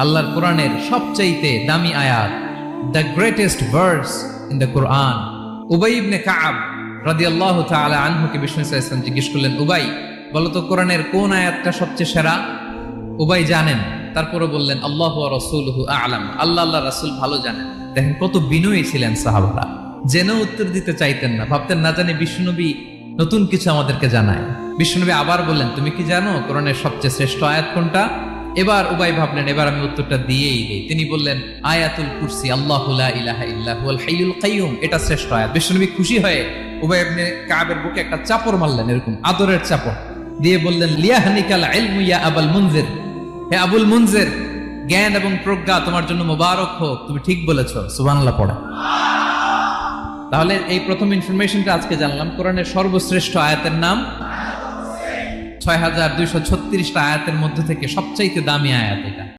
আল্লাহর কোরআনের সবচাইতে দামি আয়াত, the greatest verse in the Quran. Ubay ibn Ka'b রাদিয়াল্লাহু তাআলা আনহুকে বিষ্ণু সাল্লাল্লাহু আলাইহি ওয়াসাল্লাম জিজ্ঞেস করলেন, উবাই বলো তো কোরআনের কোন আয়াতটা সবচেয়ে সেরা? উবাই জানেন, তারপরে বললেন আল্লাহু ওয়া রাসূলুহু আ'লাম, আল্লাহ রাসূল ভালো জানেন। দেখেন কত বিনয়ী ছিলেন সাহাবারা, জেনেও উত্তর দিতে চাইতেন না, ভাবতেন না জানি বিশ্বনবী নতুন কিছু আমাদেরকে জানায়। বিশ্বনবী আবার বললেন, তুমি কি জানো কোরআনের সবচেয়ে শ্রেষ্ঠ আয়াত কোনটা? এবার উবাই ভাবলেন এবার আমি উত্তরটা দিয়েই দেই। তিনি বললেন আয়াতুল কুরসি, আল্লাহু লা ইলাহা ইল্লা হুয়াল হাইয়ুল কাইয়ুম, এটা শ্রেষ্ঠ আয়াত। বিশ্বনবী খুশি হয়ে উবাই ইবনে কাবের বুকে একটা চাপড় মারলেন, এরকম আদরের চাপড় দিয়ে বললেন, লিয়াহনিকাল ইলমু ইয়া আবুল মুনজির, হে আবুল মুনজির, জ্ঞান এবং প্রজ্ঞা তোমার জন্য মোবারক হোক, তুমি ঠিক বলেছো। সুবহানাল্লাহ পড়ে। তাহলে এই প্রথম ইনফরমেশনটা আজকে জানলাম, কোরআনের সর্বশ্রেষ্ঠ আয়াতের নাম ৬,২৩৬টা আয়াতের মধ্যে থেকে সবচাইতে দামি আয়াত এটা।